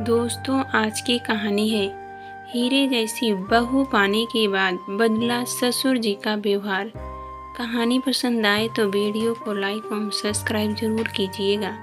दोस्तों, आज की कहानी है हीरे जैसी बहू पाने के बाद बदला ससुर जी का व्यवहार। कहानी पसंद आए तो वीडियो को लाइक और सब्सक्राइब जरूर कीजिएगा।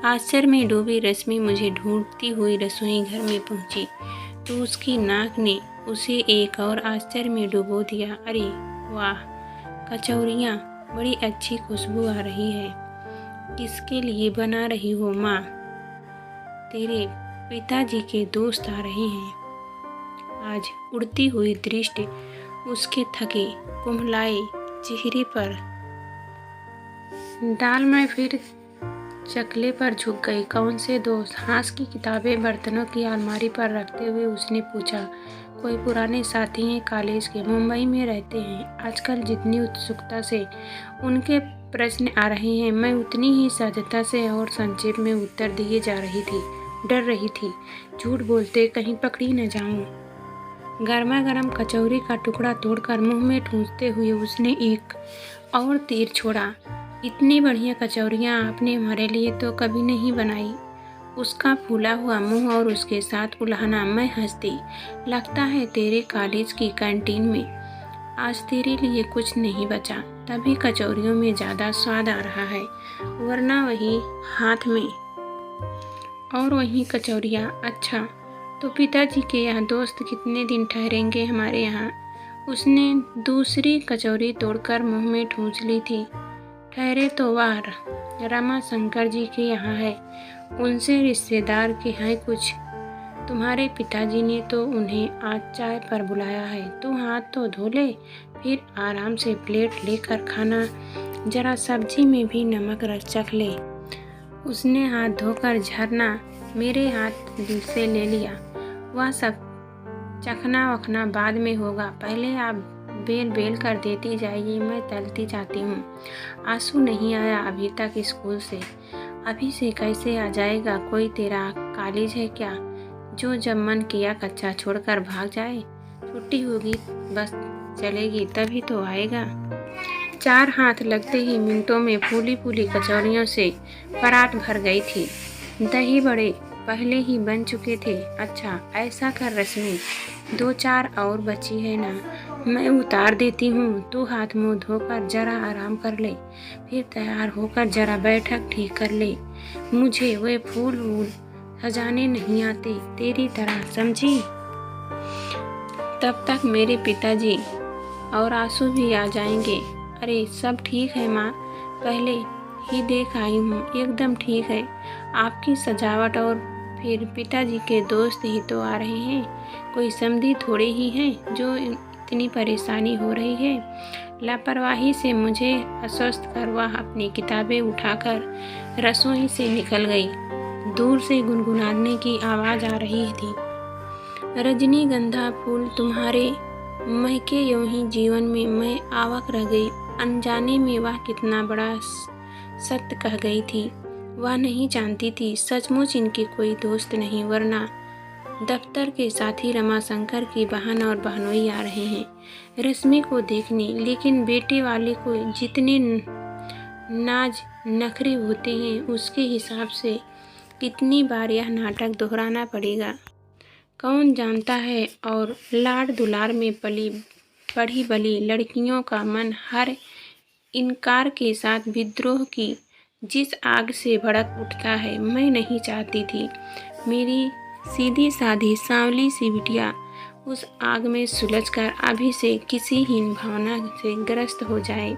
आश्चर्य में डूबी रश्मि मुझे ढूंढती हुई रसोई घर में पहुंची तो उसकी नाक ने उसे एक और आश्चर्य में डुबो दिया। अरे वाह, कचौरियाँ, बड़ी अच्छी खुशबू आ रही है। किसके लिए बना रही हो माँ? तेरे पिताजी के दोस्त आ रहे हैं। आज उड़ती हुई दृष्टि उसके थके कुम्हलाए चेहरे पर डाल मैं फिर चकले पर झुक गई। कौन से दोस्त? हाथ की किताबें बर्तनों की अलमारी पर रखते हुए उसने पूछा। कोई पुराने साथी हैं, कॉलेज के, मुंबई में रहते हैं। आजकल जितनी उत्सुकता से उनके प्रश्न आ रहे हैं, मैं उतनी ही सहजता से और संक्षेप में उत्तर दिए जा रही थी। डर रही थी झूठ बोलते कहीं पकड़ी न जाऊं। गर्मा गर्म कचौरी का टुकड़ा तोड़कर मुंह में ठूंसते हुए उसने एक और तीर छोड़ा। इतनी बढ़िया कचौरियाँ आपने हमारे लिए तो कभी नहीं बनाई। उसका फूला हुआ मुंह और उसके साथ उल्हाना। मैं हंसती। लगता है तेरे कॉलेज की कैंटीन में आज तेरे लिए कुछ नहीं बचा, तभी कचौरियों में ज़्यादा स्वाद आ रहा है, वरना वही हाथ में और वहीं कचौरियाँ। अच्छा, तो पिताजी के यहाँ दोस्त कितने दिन ठहरेंगे हमारे यहाँ? उसने दूसरी कचौरी तोड़कर मुंह में ठूंस ली थी। ठहरे तो वाह, रमा शंकर जी के यहाँ है, उनसे रिश्तेदार के हैं कुछ। तुम्हारे पिताजी ने तो उन्हें आज चाय पर बुलाया है। तू हाथ तो धो ले, फिर आराम से प्लेट लेकर खाना। जरा सब्जी में भी नमक रख चख ले। उसने हाथ धोकर झरना मेरे हाथ से ले लिया। वह सब चखना वखना बाद में होगा, पहले आप बेल बेल कर देती जाइए, मैं तलती जाती हूँ। आंसू नहीं आया अभी तक स्कूल से? अभी से कैसे आ जाएगा? कोई तेरा कॉलेज है क्या जो जब मन किया कच्चा छोड़कर भाग जाए? छुट्टी होगी, बस चलेगी तभी तो आएगा। चार हाथ लगते ही मिनटों में फूली फूली कचौरियों से परात भर गई थी। दही बड़े पहले ही बन चुके थे। अच्छा ऐसा कर रश्मि, दो चार और बची है ना, मैं उतार देती हूँ। तू हाथ मुंह धोकर जरा आराम कर ले, फिर तैयार होकर जरा बैठक ठीक कर ले। मुझे वे फूल वूल सजाने नहीं आते तेरी तरह, समझी? तब तक मेरे पिताजी और आंसू भी आ जाएंगे। अरे सब ठीक है माँ, पहले ही देख आई हूँ, एकदम ठीक है। आपकी सजावट और फिर पिताजी के दोस्त ही तो आ रहे हैं, कोई समधी थोड़े ही हैं जो इतनी परेशानी हो रही है। लापरवाही से मुझे अस्वस्थ कर वह अपनी किताबें उठाकर रसोई से निकल गई। दूर से गुनगुनाने की आवाज़ आ रही थी। रजनीगंधा फूल तुम्हारे महके यूं ही जीवन में मैं आवक रह गई। अनजाने में वह कितना बड़ा सत्य कह गई थी। वह नहीं जानती थी सचमुच इनके कोई दोस्त नहीं, वरना दफ्तर के साथी रमाशंकर की बहन और बहनोई आ रहे हैं रश्मि को देखने। लेकिन बेटे वाले को जितने नाज नखरे होते हैं, उसके हिसाब से कितनी बार यह नाटक दोहराना पड़ेगा कौन जानता है। और लाड दुलार में पढ़ी बली लड़कियों का मन हर इनकार के साथ विद्रोह की जिस आग से भड़क उठता है, मैं नहीं चाहती थी मेरी सीधी साधी सांवली सी बिटिया उस आग में सुलझकर अभी से किसी हीन भावना से ग्रस्त हो जाए।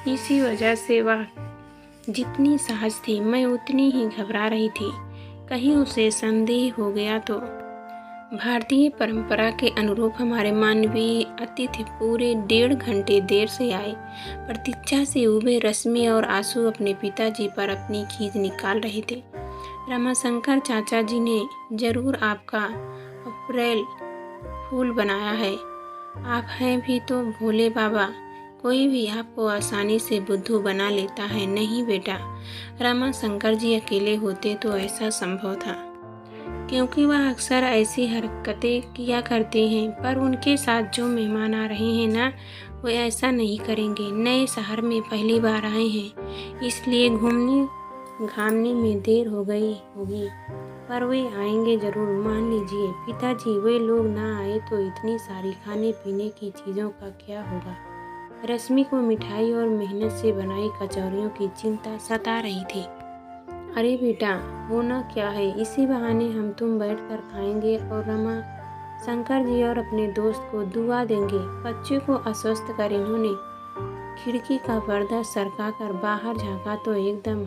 इसी वजह से वह जितनी सहज थी, मैं उतनी ही घबरा रही थी। कहीं उसे संदेह हो गया तो? भारतीय परंपरा के अनुरूप हमारे मानवीय अतिथि पूरे 1.5 घंटे देर से आए। प्रतीक्षा से उबे रश्मि और आंसू अपने पिताजी पर अपनी खींच निकाल रहे थे। रमाशंकर चाचा जी ने जरूर आपका अप्रैल फूल बनाया है। आप हैं भी तो भोले बाबा, कोई भी आपको आसानी से बुद्धू बना लेता है। नहीं बेटा, रमाशंकर जी अकेले होते तो ऐसा संभव था, क्योंकि वह अक्सर ऐसी हरकतें किया करते हैं। पर उनके साथ जो मेहमान आ रहे हैं ना, वो ऐसा नहीं करेंगे। नए शहर में पहली बार आए हैं, इसलिए घूमने घामने में देर हो गई होगी। पर वे आएंगे ज़रूर, मान लीजिए। पिताजी, वे लोग ना आए तो इतनी सारी खाने पीने की चीज़ों का क्या होगा? रश्मि को मिठाई और मेहनत से बनाई कचौरियों की चिंता सता रही थी। अरे बेटा, होना क्या है, इसी बहाने हम तुम बैठकर खाएंगे और रमा शंकर जी और अपने दोस्त को दुआ देंगे। बच्चे को आश्वस्त कर इन्होंने खिड़की का पर्दा सरकाकर बाहर झांका तो एकदम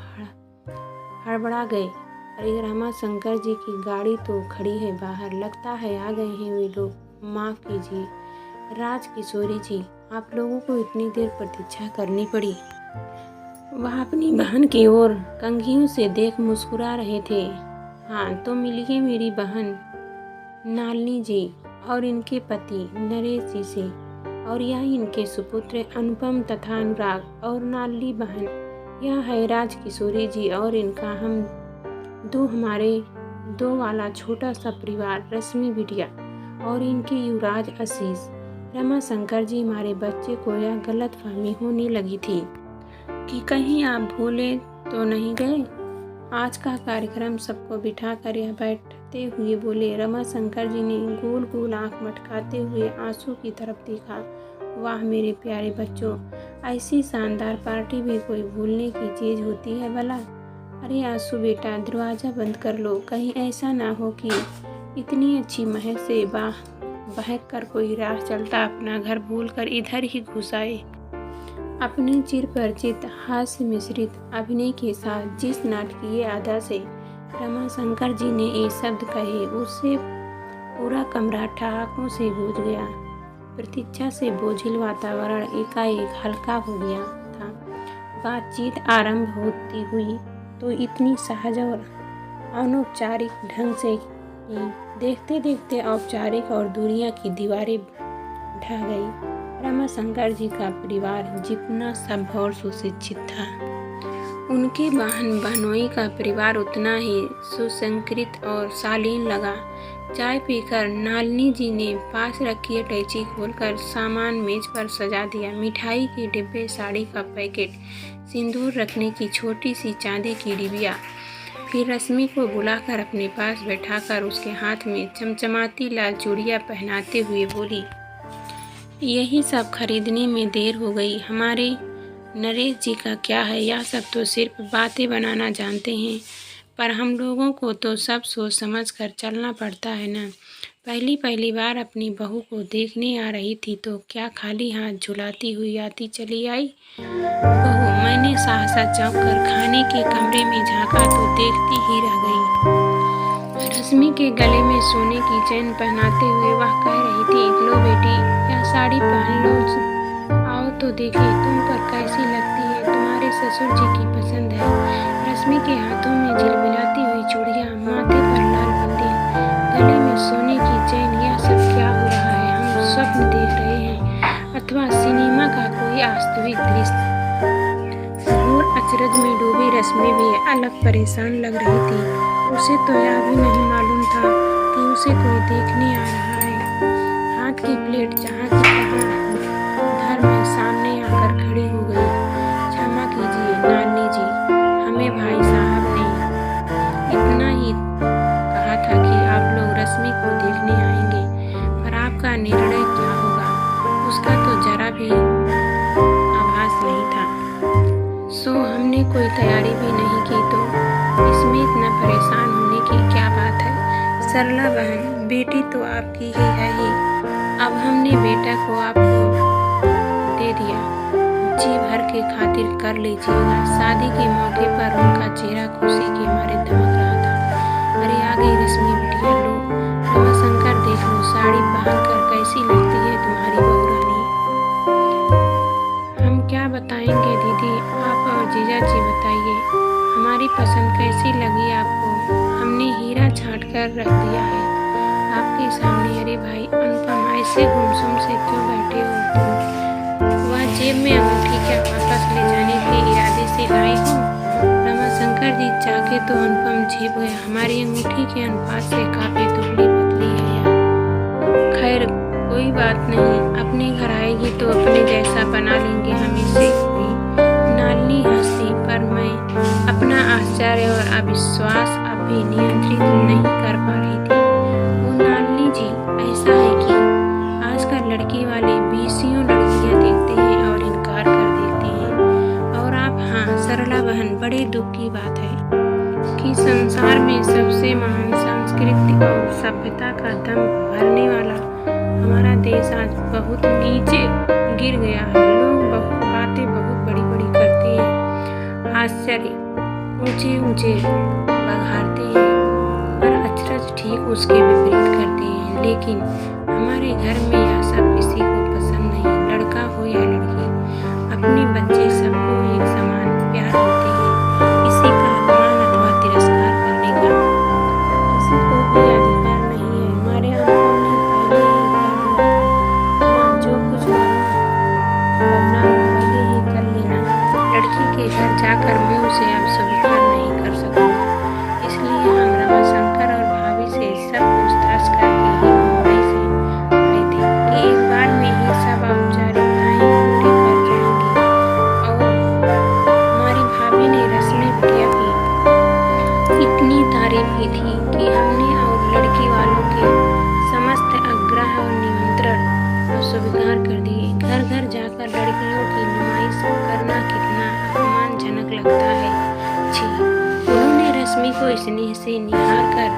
हड़बड़ा गए। अरे रमा शंकर जी की गाड़ी तो खड़ी है बाहर, लगता है आ गए हैं वे लोग। माफ़ कीजिए राज किशोरी जी, आप लोगों को इतनी देर प्रतीक्षा करनी पड़ी। वह अपनी बहन की ओर कंघियों से देख मुस्कुरा रहे थे। हाँ तो मिलिए मेरी बहन नालनी जी और इनके पति नरेश जी से, और यह इनके सुपुत्र अनुपम तथा अनुराग, और नालनी बहन यह है राज किशोरी जी और इनका हम दो, हमारे दो वाला छोटा सा परिवार रश्मि बिटिया और इनके युवराज आशीष। रमा शंकर जी, हमारे बच्चे को यह गलतफहमी होने लगी थी कि कहीं आप भूले तो नहीं गए। आज का कार्यक्रम सबको बिठाकर यह बैठते हुए बोले। रमा शंकर जी ने गोल गोल आंख मटकाते हुए आंसू की तरफ देखा। वाह मेरे प्यारे बच्चों, ऐसी शानदार पार्टी भी कोई भूलने की चीज़ होती है भला। अरे आंसू बेटा, दरवाज़ा बंद कर लो, कहीं ऐसा ना हो कि इतनी अच्छी महक से बहक कर कोई राह चलता अपना घर भूलकर इधर ही घुस आए। अपनी चिरपरिचित हास्य मिश्रित अभिनय के साथ जिस नाटकीय अदा से रमा शंकर जी ने ये शब्द कहे, उससे पूरा कमरा ठहाकों से गूंज गया। प्रतीक्षा से बोझिल वातावरण एकाएक हल्का हो गया था। बातचीत आरंभ होती हुई तो इतनी सहज और अनौपचारिक ढंग से कि देखते देखते औपचारिक और दूरियां की दीवारें ढह गई। रमा शंकर जी का परिवार जितना सभ्य और सुशिक्षित था, उनके बहन बहनोई का परिवार उतना ही सुसंस्कृत और शालीन लगा। चाय पीकर नालनी जी ने पास रखी अटैची खोलकर सामान मेज पर सजा दिया। मिठाई के डिब्बे, साड़ी का पैकेट, सिंदूर रखने की छोटी सी चांदी की डिबिया। फिर रश्मि को बुलाकर अपने पास बैठाकर उसके हाथ में चमचमाती लाल चूड़ियाँ पहनाते हुए बोली, यही सब खरीदने में देर हो गई। हमारे नरेश जी का क्या है, यह सब तो सिर्फ बातें बनाना जानते हैं, पर हम लोगों को तो सब सोच समझ कर चलना पड़ता है ना। पहली बार अपनी बहू को देखने आ रही थी तो क्या खाली हाथ झुलाती हुई आती चली आई? बहू, मैंने सहसा चौंक कर खाने के कमरे में झांका तो देखती ही रह गई। रश्मि के गले में सोने की चैन पहनाते हुए वह कह रही थी, लो बेटी, यह साड़ी पहन लो, आओ तो देखे तुम पर कैसी लगती है, तुम्हारे ससुर जी की पसंद है। रश्मि के हाथों में झिलमिलाती हुई चूड़ियाँ, माथे पर लाल बिंदी, गले में सोने की चैन, यह सब क्या हो रहा है? हम स्वप्न देख रहे हैं अथवा सिनेमा का कोई वास्तविक दृश्य? घोर अचरज में डूबी रश्मि भी अलग परेशान लग रही थी। उसे तो यह भी नहीं मालूम था कि उसे कोई देखने आ रहा है। हाथ की प्लेट जहाँ की तहाँ धर में सामने आकर खड़ी हो गई। क्षमा कीजिए नानी जी, हमें भाई साहब ने इतना ही कहा था कि आप लोग रश्मि को देखने आएंगे, पर आपका निर्णय क्या होगा उसका तो जरा भी आभास नहीं था। सो हमने कोई तैयारी भी नहीं की, तो इसमें इतना परेशान होने की क्या बात है? सरला बहन, बेटी तो आपकी ही है ही, अब हमने बेटा को आपको दे दिया, जी भर के खातिर कर लीजिएगा। शादी के मौके पर उनका चेहरा खुशी के मारे दमक रहा था। अरे आ गई रश्मि बिटिया, लो रमा शंकर देख लो, साड़ी पहनकर कैसी लगती है तुम्हारी बहू रानी। हम क्या बताएंगे दीदी, आप और जीजा जी बताइए, हमारी पसंद कैसी लगी आपको? हमने हीरा छांट कर रख दिया है आपके सामने। अरे भाई अनुपम, ऐसे गुमसुम से क्यों बैठे हो तुम? वह जेब में अंगूठी क्या वापस ले जाने के इरादे से लाई हो? रमा शंकर जी चाके तो अनुपम झेप गया। हमारी अंगूठी के अनुपात से काफी दुबली पतली है यार। खैर कोई बात नहीं, अपने घर आएगी तो अपने जैसा बना लेंगे हम इसे भी। नालनी हंसी, पर मैं अपना आश्चर्य और अविश्वास अब भी नियंत्रित नहीं कर पा रही थी। वो नालनी जी, ऐसा है कि आजकल लड़के वाले बीसियों लड़कियां देखते हैं और इनकार कर देते हैं। और आप, हाँ सरला बहन, बड़े दुख की बात है कि संसार में सबसे महान संस्कृति और सभ्यता का दम भरने वाला हमारा देश आज बहुत नीचे गिर गया है। लोग बातें बहुत बड़ी बड़ी करते हैं, आश्चर्य ऊंचे ऊंचे बघारते हैं, पर अचरज ठीक उसके विपरीत करते हैं। लेकिन हमारे घर में यह सब किसी को पसंद नहीं, लड़का हो या लड़की, अपने बच्चे सबको एक समान प्यार होते हैं। किसी का अपमान अथवा तिरस्कार करने का किसी को भी अधिकार नहीं है। हमारे अनुभव ने पहले ही कर दिया था, माँ जो कुछ करना हो पहले ही कर लेना। लड़की के घर जाकर मैं उसे अब स्वीकार नहीं कर सकूंगा। इसलिए हम रमाशंकर और भाभी से सब पूछताछ करके ही मुंबई से आए थे कि एक बार में ही सब औपचारिकताएं पूरी कर जाएंगी। और हमारी भाभी ने रस्मी बिटिया की इतनी तारीफ की थी कि हमने और लड़की वालों के समस्त आग्रह और निमंत्रण स्वीकार कर दिए। घर घर जाकर लड़कियों की नुमाइश करना कितना अपमानजनक लगता है। छी! उन्होंने रश्मि को स्नेह से निहार कर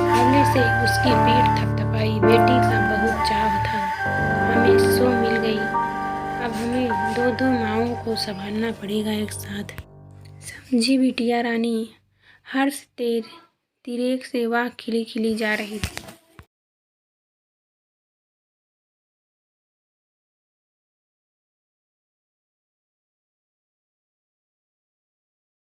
हौले से उसकी पीठ थपथपाई। बेटी का बहुत चाव था, हमें सो मिल गई। अब हमें दो दो माओं को संभालना पड़ेगा एक साथ, समझी बिटिया रानी। हर्ष तिरेक से वाह खिली खिली जा रही थी।